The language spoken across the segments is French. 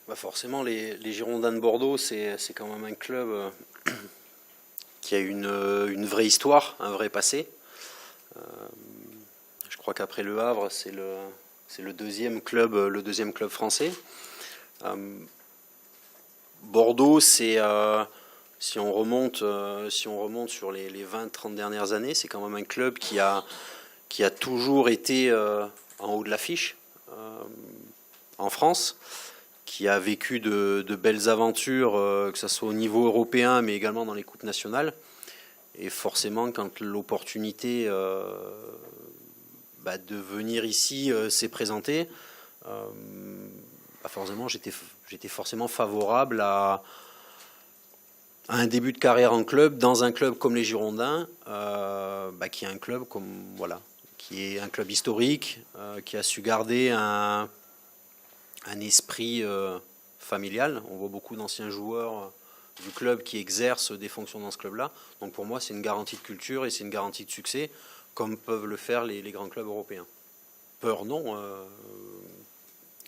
Bah forcément, les Girondins de Bordeaux, c'est quand même un club qui a une vraie histoire, un vrai passé. Euh, je crois qu'après Le Havre, c'est le deuxième club français. Euh, Bordeaux, si on remonte sur les 20-30 dernières années, c'est quand même un club qui a toujours été en haut de l'affiche en France, qui a vécu de belles aventures, que ce soit au niveau européen, mais également dans les coupes nationales. Et forcément, quand l'opportunité de venir ici s'est présentée, forcément, j'étais forcément favorable à un début de carrière en club, dans un club comme les Girondins, qui est un club qui est un club historique, qui a su garder un esprit familial. On voit beaucoup d'anciens joueurs du club qui exercent des fonctions dans ce club-là. Donc pour moi, c'est une garantie de culture et c'est une garantie de succès, comme peuvent le faire les grands clubs européens. Peur, non.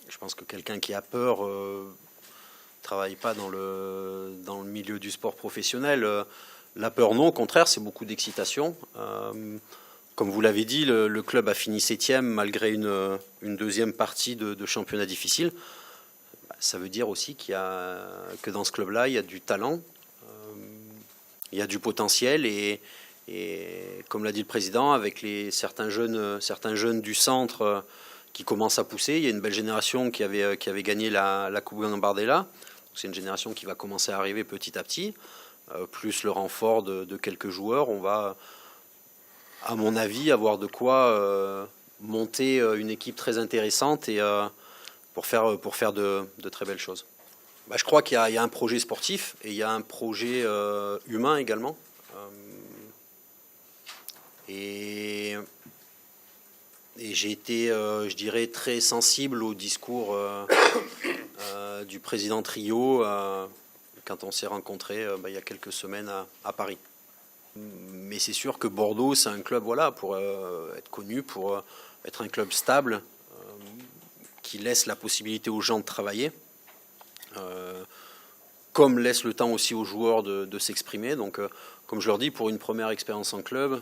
Je pense que quelqu'un qui a peur travaille pas dans le milieu du sport professionnel. La peur, non. Au contraire, c'est beaucoup d'excitation. Comme vous l'avez dit, le club a fini 7e malgré une deuxième partie de championnat difficile. Ça veut dire aussi que dans ce club-là, il y a du talent, il y a du potentiel et comme l'a dit le président, avec certains jeunes du centre qui commencent à pousser, il y a une belle génération qui avait gagné la Coupe Gambardella. C'est une génération qui va commencer à arriver petit à petit, plus le renfort de quelques joueurs. On va, à mon avis, avoir de quoi monter une équipe très intéressante et pour faire de très belles choses. Je crois qu'il y a un projet sportif et il y a un projet humain également. Et j'ai été, je dirais, très sensible au discours du président Trio quand on s'est rencontrés il y a quelques semaines à Paris. Mais c'est sûr que Bordeaux, c'est un club pour être connu, pour être un club stable, qui laisse la possibilité aux gens de travailler, comme laisse le temps aussi aux joueurs de s'exprimer. Donc, comme je leur dis, pour une première expérience en club,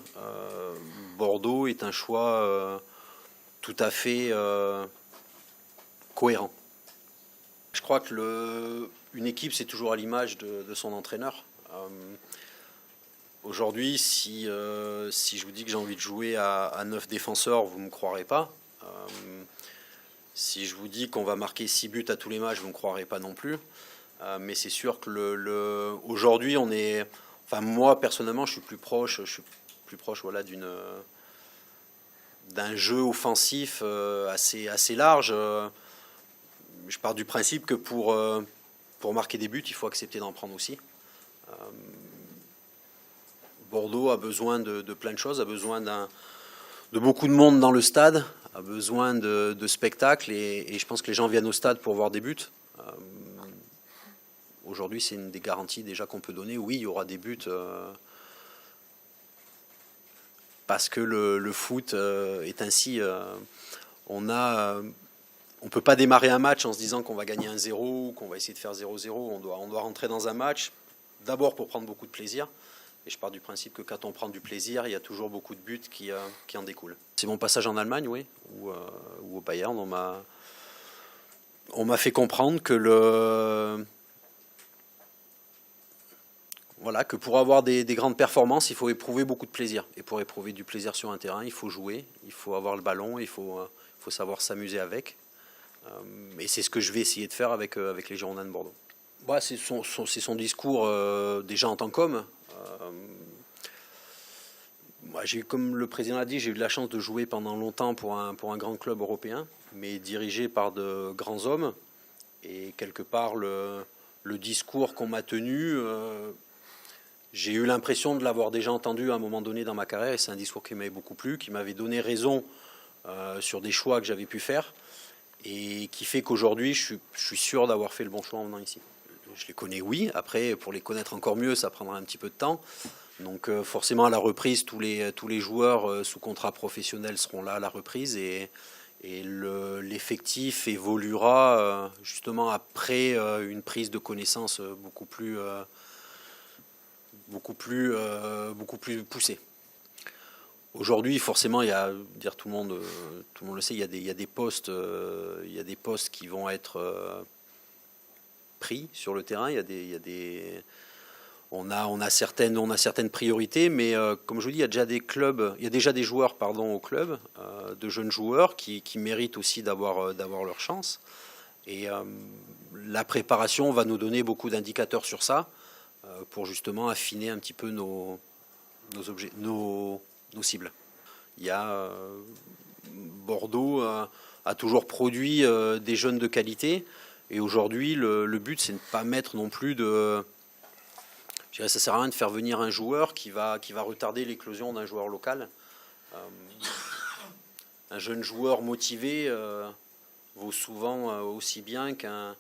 Bordeaux est un choix tout à fait cohérent. Je crois que une équipe, c'est toujours à l'image de son entraîneur. Aujourd'hui, si je vous dis que j'ai envie de jouer à 9 défenseurs, vous ne me croirez pas. Si je vous dis qu'on va marquer 6 buts à tous les matchs, vous ne me croirez pas non plus. Mais c'est sûr que aujourd'hui, moi, personnellement, je suis plus proche d'un jeu offensif assez large. Je pars du principe que pour marquer des buts, il faut accepter d'en prendre aussi. Bordeaux a besoin de plein de choses, a besoin de beaucoup de monde dans le stade, a besoin de spectacles et je pense que les gens viennent au stade pour voir des buts. Aujourd'hui, c'est une des garanties déjà qu'on peut donner. Oui, il y aura des buts parce que le foot est ainsi. On ne peut pas démarrer un match en se disant qu'on va gagner 1-0 ou qu'on va essayer de faire 0-0. On doit rentrer dans un match d'abord pour prendre beaucoup de plaisir. Et je pars du principe que quand on prend du plaisir, il y a toujours beaucoup de buts qui en découlent. C'est mon passage en Allemagne, oui, ou au Bayern. On m'a fait comprendre que que pour avoir des grandes performances, il faut éprouver beaucoup de plaisir. Et pour éprouver du plaisir sur un terrain, il faut jouer, il faut avoir le ballon, il faut savoir s'amuser avec. Et c'est ce que je vais essayer de faire avec les Girondins de Bordeaux. C'est son discours déjà en tant qu'homme. Comme le président l'a dit, j'ai eu de la chance de jouer pendant longtemps pour un grand club européen, mais dirigé par de grands hommes. Et quelque part, le discours qu'on m'a tenu, j'ai eu l'impression de l'avoir déjà entendu à un moment donné dans ma carrière. Et c'est un discours qui m'avait beaucoup plu, qui m'avait donné raison sur des choix que j'avais pu faire. Et qui fait qu'aujourd'hui, je suis sûr d'avoir fait le bon choix en venant ici. Je les connais, oui. Après, pour les connaître encore mieux, ça prendra un petit peu de temps. Donc forcément, à la reprise, tous les joueurs sous contrat professionnel seront là à la reprise. Et Et l'effectif évoluera justement après une prise de connaissance beaucoup plus poussée. Aujourd'hui, forcément, il y a, dire tout le monde le sait, il y a des postes qui vont être pris sur le terrain. On a certaines priorités, mais comme je vous dis, il y a déjà des joueurs au club, de jeunes joueurs qui méritent aussi d'avoir leur chance. Et la préparation va nous donner beaucoup d'indicateurs sur ça pour justement affiner un petit peu nos cibles. Il y a Bordeaux a toujours produit des jeunes de qualité, et aujourd'hui le but c'est de ne pas mettre non plus de... Je dirais, ça sert à rien de faire venir un joueur qui va retarder l'éclosion d'un joueur local. Un jeune joueur motivé vaut souvent aussi bien qu'un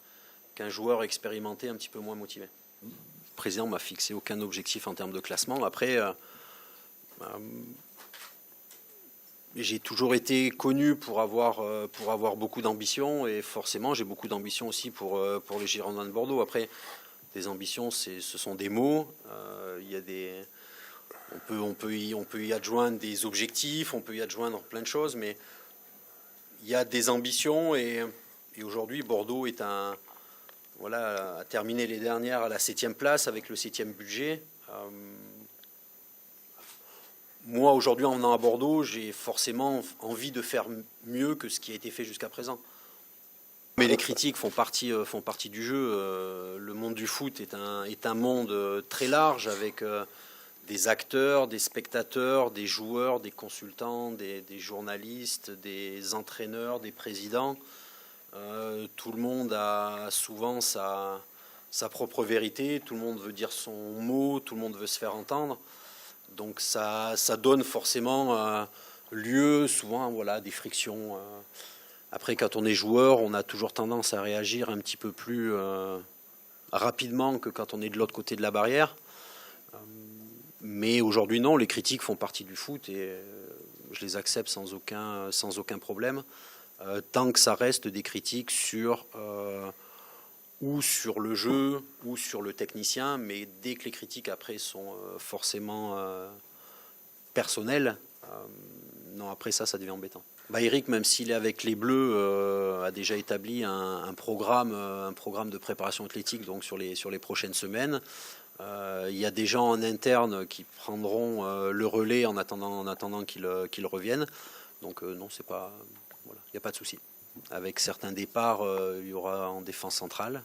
joueur expérimenté un petit peu moins motivé. Le président m'a fixé aucun objectif en termes de classement. Après, j'ai toujours été connu pour avoir beaucoup d'ambition, et forcément j'ai beaucoup d'ambition aussi pour les Girondins de Bordeaux. Après, des ambitions, ce sont des mots. On peut y adjoindre des objectifs, on peut y adjoindre plein de choses, mais il y a des ambitions, et aujourd'hui Bordeaux a terminé les dernières à la 7e place avec le 7e budget. Moi aujourd'hui, en venant à Bordeaux, j'ai forcément envie de faire mieux que ce qui a été fait jusqu'à présent. Mais les critiques font partie du jeu. Le monde du foot est un monde très large, avec des acteurs, des spectateurs, des joueurs, des consultants, des journalistes, des entraîneurs, des présidents. Tout le monde a souvent sa propre vérité, tout le monde veut dire son mot, tout le monde veut se faire entendre. Donc ça donne forcément lieu souvent à des frictions. Après, quand on est joueur, on a toujours tendance à réagir un petit peu plus rapidement que quand on est de l'autre côté de la barrière. Mais aujourd'hui, non, les critiques font partie du foot, et je les accepte sans aucun problème, tant que ça reste des critiques ou sur le jeu ou sur le technicien. Mais dès que les critiques après sont forcément personnelles, non, après ça devient embêtant. Eric, même s'il est avec les Bleus, a déjà établi un programme de préparation athlétique, donc sur les prochaines semaines. Il y a des gens en interne qui prendront le relais en attendant qu'il revienne. Donc non, c'est pas, il n'y a pas de souci. Avec certains départs, il y aura en défense centrale,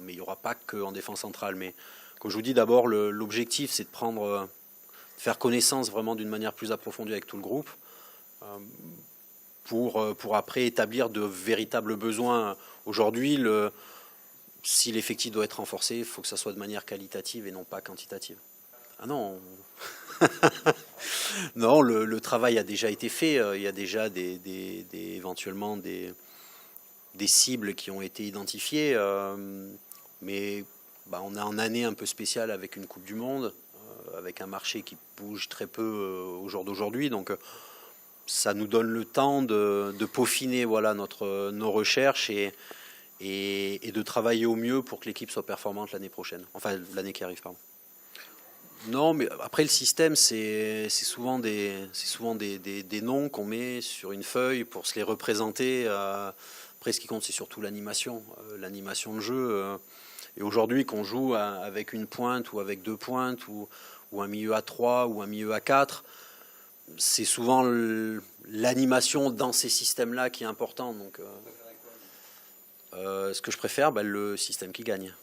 mais il n'y aura pas que en défense centrale. Mais comme je vous dis, d'abord, l'objectif, c'est de faire connaissance vraiment d'une manière plus approfondie avec tout le groupe, pour après établir de véritables besoins. Aujourd'hui, si l'effectif doit être renforcé, il faut que ça soit de manière qualitative et non pas quantitative. Ah non, non, le travail a déjà été fait. Il y a déjà éventuellement des cibles qui ont été identifiées, mais on est en année un peu spéciale avec une Coupe du Monde, avec un marché qui bouge très peu au jour d'aujourd'hui. Donc ça nous donne le temps de peaufiner nos recherches et de travailler au mieux pour que l'équipe soit performante l'année prochaine. Enfin, l'année qui arrive, pardon. Non, mais après, le système, c'est souvent des noms qu'on met sur une feuille pour se les représenter. Après, ce qui compte, c'est surtout l'animation de jeu. Et aujourd'hui, qu'on joue avec une pointe ou avec deux pointes, ou un milieu à 3 ou un milieu à 4, c'est souvent l'animation dans ces systèmes-là qui est important. Donc, ce que je préfère, le système qui gagne.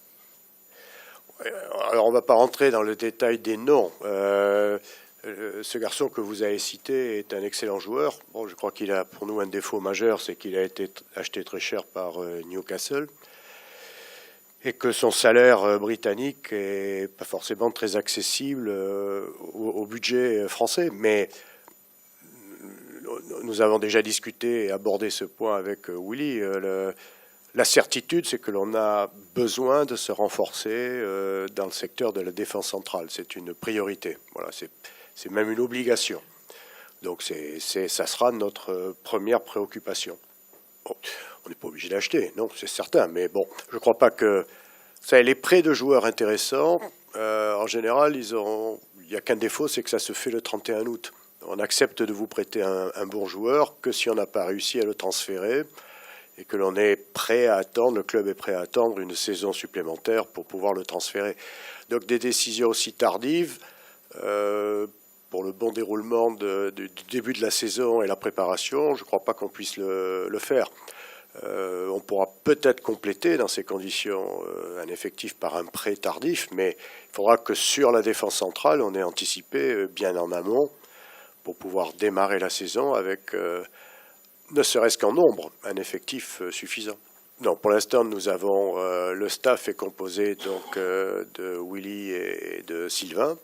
Alors, on ne va pas rentrer dans le détail des noms. Ce garçon que vous avez cité est un excellent joueur. Bon, je crois qu'il a pour nous un défaut majeur, c'est qu'il a été acheté très cher par Newcastle, et que son salaire britannique n'est pas forcément très accessible au budget français. Mais nous avons déjà discuté et abordé ce point avec Willy. La certitude, c'est que l'on a besoin de se renforcer dans le secteur de la défense centrale. C'est une priorité. Voilà, c'est même une obligation. Donc ça sera notre première préoccupation. Bon, on n'est pas obligé d'acheter, non, c'est certain, mais bon, je ne crois pas que... Ça, les prêts de joueurs intéressants, en général, il n'y a qu'un défaut, c'est que ça se fait le 31 août. On accepte de vous prêter un bon joueur que si on n'a pas réussi à le transférer et que l'on est prêt à attendre, le club est prêt à attendre une saison supplémentaire pour pouvoir le transférer. Donc des décisions aussi tardives, pour le bon déroulement du début de la saison et la préparation, je ne crois pas qu'on puisse le faire. On pourra peut-être compléter dans ces conditions un effectif par un prêt tardif, mais il faudra que sur la défense centrale, on ait anticipé bien en amont pour pouvoir démarrer la saison avec, ne serait-ce qu'en nombre, un effectif suffisant. Non, pour l'instant, nous avons le staff est composé donc de Willy et de Sylvain,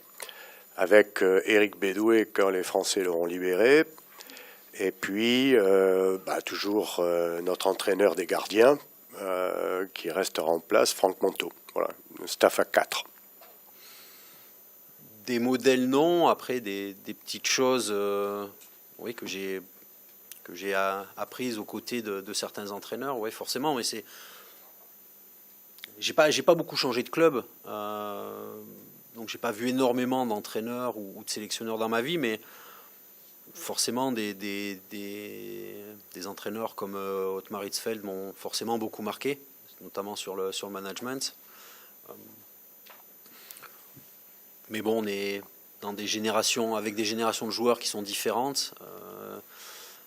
avec Éric Bédoué quand les Français l'auront libéré. Et puis, toujours notre entraîneur des gardiens qui restera en place, Franck Monteau. Voilà, le staff à 4. Des modèles non, après des petites choses oui, que j'ai apprises aux côtés de certains entraîneurs, oui, forcément, mais c'est... J'ai pas beaucoup changé de club, donc j'ai pas vu énormément d'entraîneurs ou de sélectionneurs dans ma vie, mais forcément des entraîneurs comme Otmar Hitzfeld m'ont forcément beaucoup marqué, notamment sur le management. Mais bon, on est dans des générations, avec des générations de joueurs qui sont différentes.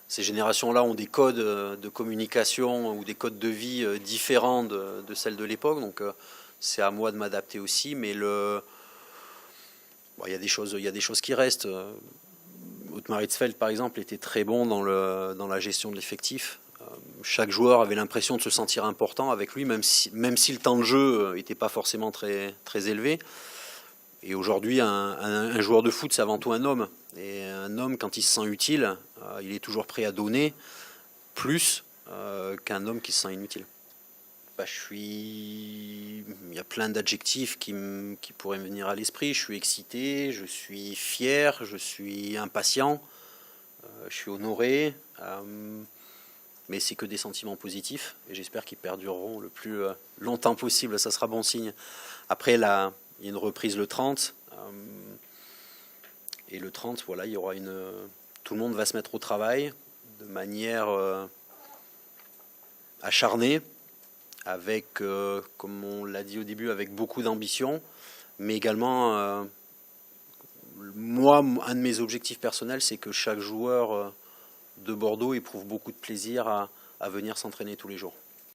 Ces générations-là ont des codes de communication ou des codes de vie différents de celles de l'époque, donc c'est à moi de m'adapter aussi. Mais il y a des choses qui restent. Otmar Hitzfeld, par exemple, était très bon dans la gestion de l'effectif. Chaque joueur avait l'impression de se sentir important avec lui, même si le temps de jeu n'était pas forcément très, très élevé. Et aujourd'hui, un joueur de foot, c'est avant tout un homme. Et un homme, quand il se sent utile, il est toujours prêt à donner plus qu'un homme qui se sent inutile. Il y a plein d'adjectifs qui pourraient me venir à l'esprit. Je suis excité, je suis fier, je suis impatient, je suis honoré. Mais c'est que des sentiments positifs. Et j'espère qu'ils perdureront le plus longtemps possible. Ça sera bon signe. Après, il y a une reprise le 30. Et le 30, voilà, il y aura tout le monde va se mettre au travail de manière acharnée, avec, comme on l'a dit au début, avec beaucoup d'ambition, mais également, moi, un de mes objectifs personnels, c'est que chaque joueur de Bordeaux éprouve beaucoup de plaisir à venir s'entraîner tous les jours.